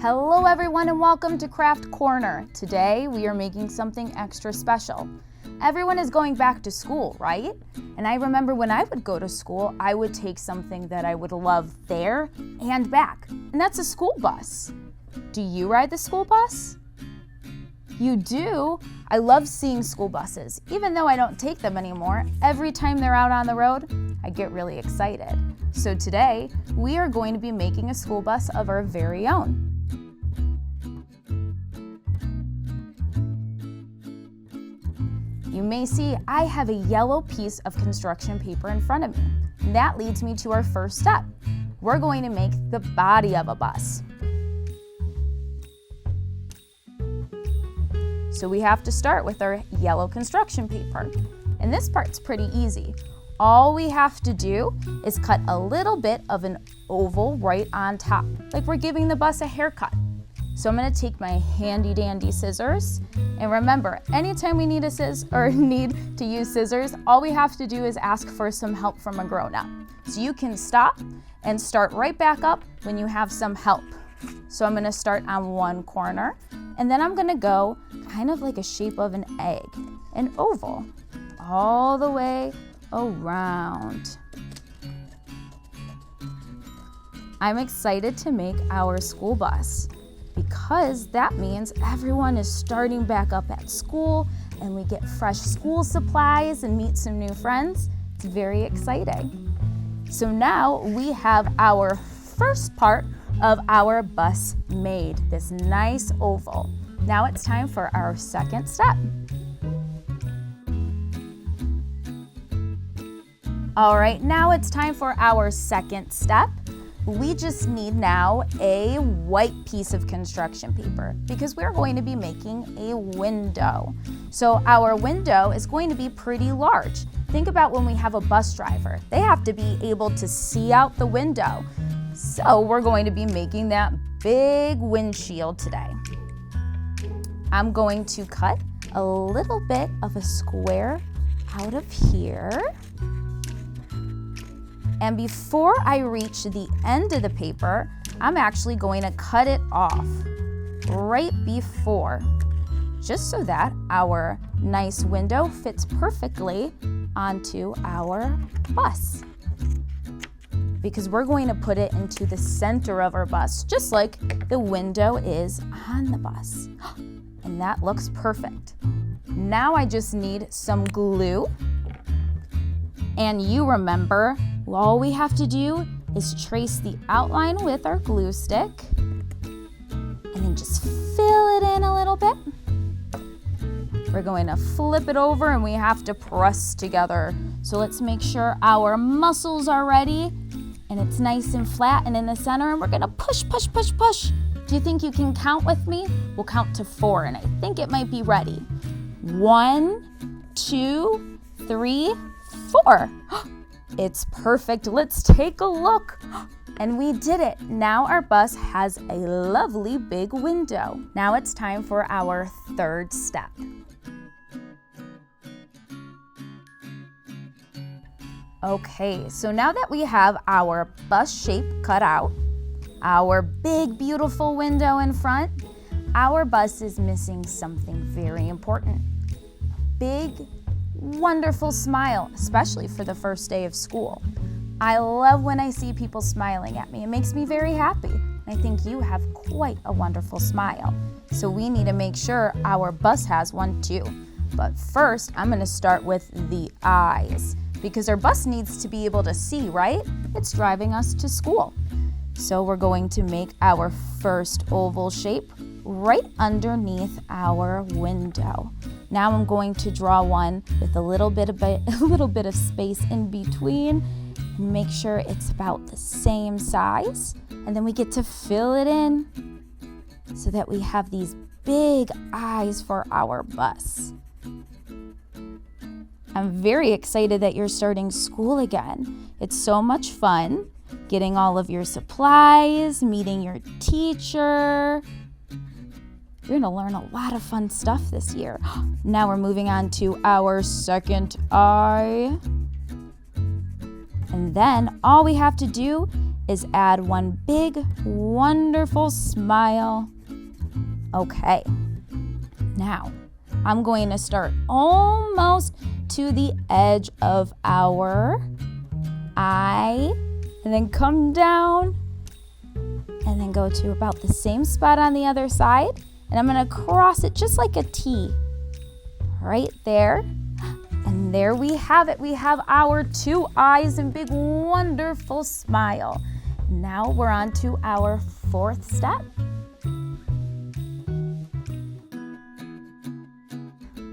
Hello everyone and welcome to Craft Corner. Today we are making something extra special. Everyone is going back to school, right? And I remember when I would go to school, I would take something that I would love there and back, and that's a school bus. Do you ride the school bus? You do? I love seeing school buses. Even though I don't take them anymore, every time they're out on the road, I get really excited. So today, we are going to be making a school bus of our very own. You may see I have a yellow piece of construction paper in front of me. And that leads me to our first step. We're going to make the body of a bus. So we have to start with our yellow construction paper. And this part's pretty easy. All we have to do is cut a little bit of an oval right on top, like we're giving the bus a haircut. So I'm gonna take my handy dandy scissors, and remember, anytime we need to use scissors, all we have to do is ask for some help from a grown-up. So you can stop and start right back up when you have some help. So I'm gonna start on one corner, and then I'm gonna go kind of like a shape of an egg, an oval, all the way around. I'm excited to make our school bus, because that means everyone is starting back up at school and we get fresh school supplies and meet some new friends. It's very exciting. So now we have our first part of our bus made, this nice oval. Now it's time for our second step. All right, now it's time for our second step. We just need now a white piece of construction paper because we're going to be making a window. So our window is going to be pretty large. Think about when we have a bus driver. They have to be able to see out the window. So we're going to be making that big windshield today. I'm going to cut a little bit of a square out of here. And before I reach the end of the paper, I'm actually going to cut it off right before, just so that our nice window fits perfectly onto our bus. Because we're going to put it into the center of our bus, just like the window is on the bus. And that looks perfect. Now I just need some glue. And you remember, all we have to do is trace the outline with our glue stick and then just fill it in a little bit. We're going to flip it over and we have to press together. So let's make sure our muscles are ready and it's nice and flat and in the center, and we're gonna push, push, push, push. Do you think you can count with me? We'll count to 4 and I think it might be ready. 1, 2, 3, 4. It's perfect. Let's take a look. And we did it. Now our bus has a lovely big window. Now it's time for our third step. Okay, so now that we have our bus shape cut out, our big beautiful window in front, our bus is missing something very important. Big, wonderful smile, especially for the first day of school. I love when I see people smiling at me. It makes me very happy. I think you have quite a wonderful smile. So we need to make sure our bus has one too. But first, I'm gonna start with the eyes because our bus needs to be able to see, right? It's driving us to school. So we're going to make our first oval shape right underneath our window. Now I'm going to draw one with a little bit of space in between. Make sure it's about the same size. And then we get to fill it in so that we have these big eyes for our bus. I'm very excited that you're starting school again. It's so much fun getting all of your supplies, meeting your teacher. You're gonna learn a lot of fun stuff this year. Now we're moving on to our second eye. And then all we have to do is add one big, wonderful smile. Okay, now I'm going to start almost to the edge of our eye, and then come down, and then go to about the same spot on the other side, and I'm gonna cross it just like a T, right there. And there we have it. We have our 2 eyes and big, wonderful smile. Now we're on to our 4th step.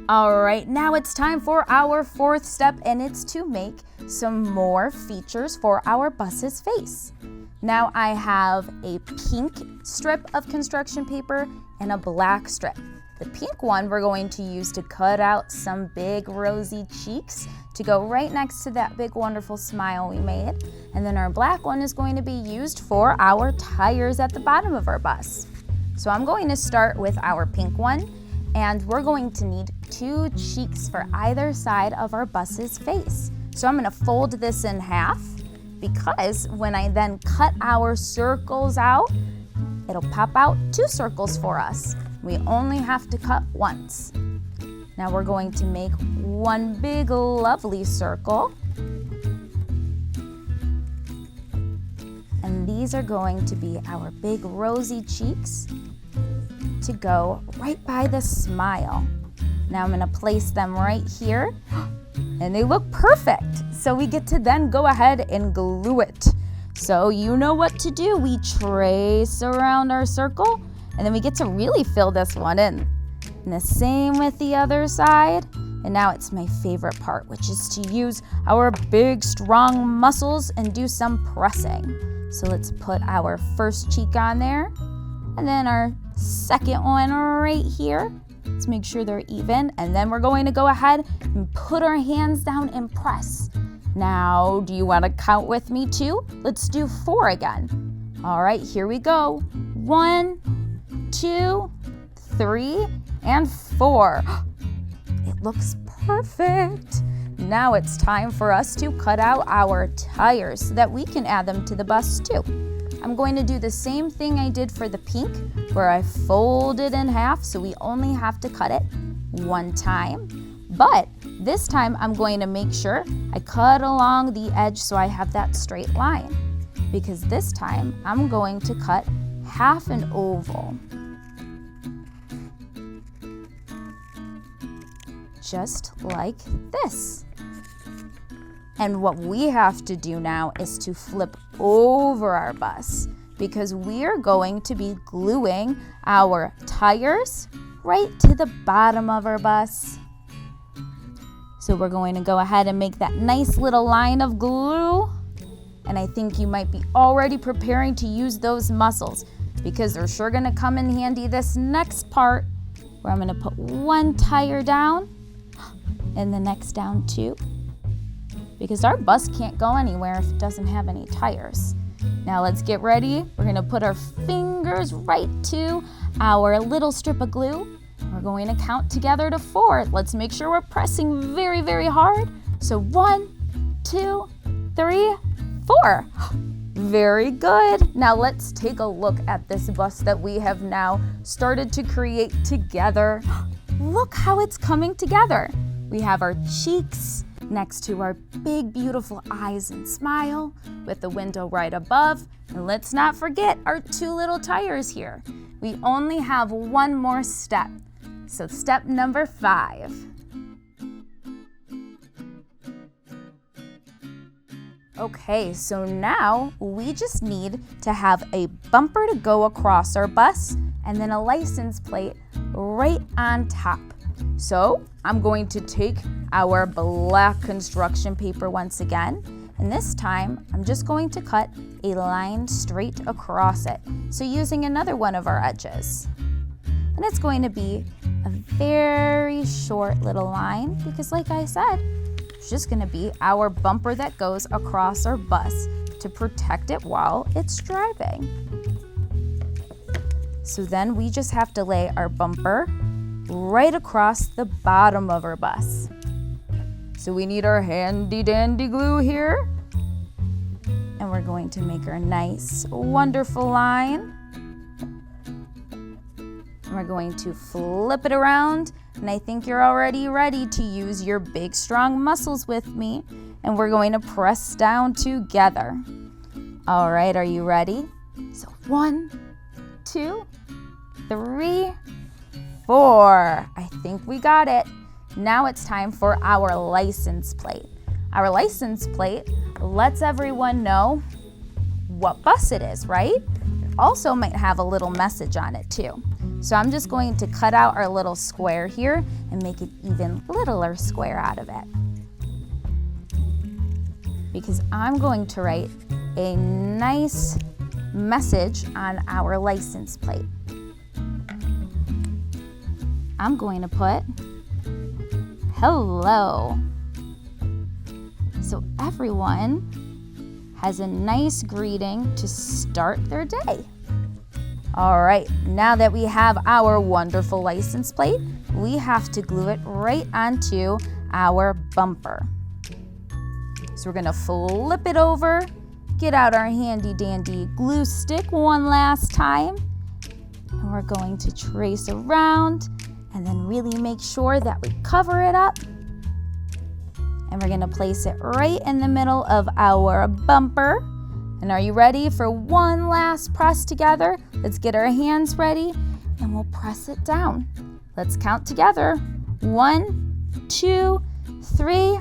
All right, now it's time for our 4th step, and it's to make some more features for our bus's face. Now I have a pink strip of construction paper and a black strip. The pink one we're going to use to cut out some big rosy cheeks to go right next to that big wonderful smile we made. And then our black one is going to be used for our tires at the bottom of our bus. So I'm going to start with our pink one, and we're going to need 2 cheeks for either side of our bus's face. So I'm gonna fold this in half, because when I then cut our circles out, it'll pop out 2 circles for us. We only have to cut once. Now we're going to make one big lovely circle. And these are going to be our big rosy cheeks to go right by the smile. Now I'm gonna place them right here, and they look perfect. So we get to then go ahead and glue it. So you know what to do. We trace around our circle, and then we get to really fill this one in. And the same with the other side. And now it's my favorite part, which is to use our big, strong muscles and do some pressing. So let's put our first cheek on there, and then our second one right here. Let's make sure they're even, and then we're going to go ahead and put our hands down and press. Now, do you want to count with me too? Let's do 4 again. All right, here we go. 1, 2, 3, and 4. It looks perfect. Now it's time for us to cut out our tires so that we can add them to the bus too. I'm going to do the same thing I did for the pink, where I fold it in half so we only have to cut it 1 time. But this time I'm going to make sure I cut along the edge so I have that straight line, because this time I'm going to cut half an oval. Just like this. And what we have to do now is to flip over our bus, because we're going to be gluing our tires right to the bottom of our bus. So we're going to go ahead and make that nice little line of glue. And I think you might be already preparing to use those muscles, because they're sure gonna come in handy this next part, where I'm gonna put 1 tire down and the next down 2. Because our bus can't go anywhere if it doesn't have any tires. Now let's get ready. We're gonna put our fingers right to our little strip of glue. We're going to count together to 4. Let's make sure we're pressing very, very hard. So 1, 2, 3, 4. Very good. Now let's take a look at this bus that we have now started to create together. Look how it's coming together. We have our cheeks next to our big, beautiful eyes and smile, with the window right above. And let's not forget our 2 little tires here. We only have 1 more step. So step number 5. Okay, so now we just need to have a bumper to go across our bus, and then a license plate right on top. So I'm going to take our black construction paper once again, and this time I'm just going to cut a line straight across it. So using another one of our edges. And it's going to be a very short little line, because like I said, it's just going to be our bumper that goes across our bus to protect it while it's driving. So then we just have to lay our bumper right across the bottom of our bus. So we need our handy dandy glue here, and And we're going to make our nice, wonderful line. And we're going to flip it around. And I think you're already ready to use your big, strong muscles with me. And we're going to press down together. All right, are you ready? So 1, 2, 3, 4. I think we got it. Now it's time for our license plate. Our license plate lets everyone know what bus it is, right? It also might have a little message on it too. So I'm just going to cut out our little square here and make an even littler square out of it. Because I'm going to write a nice message on our license plate. I'm going to put hello. So everyone has a nice greeting to start their day. All right, now that we have our wonderful license plate, we have to glue it right onto our bumper. So we're gonna flip it over, get out our handy dandy glue stick one last time, and we're going to trace around and then really make sure that we cover it up. And we're gonna place it right in the middle of our bumper. And are you ready for one last press together? Let's get our hands ready and we'll press it down. Let's count together. 1, 2, 3,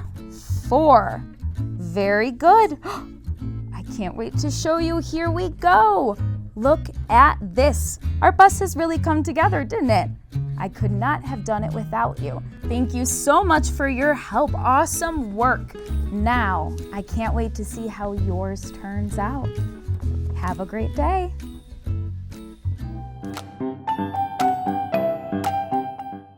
4. Very good. I can't wait to show you. Here we go. Look at this. Our bus has really come together, didn't it? I could not have done it without you. Thank you so much for your help. Awesome work. Now, I can't wait to see how yours turns out. Have a great day.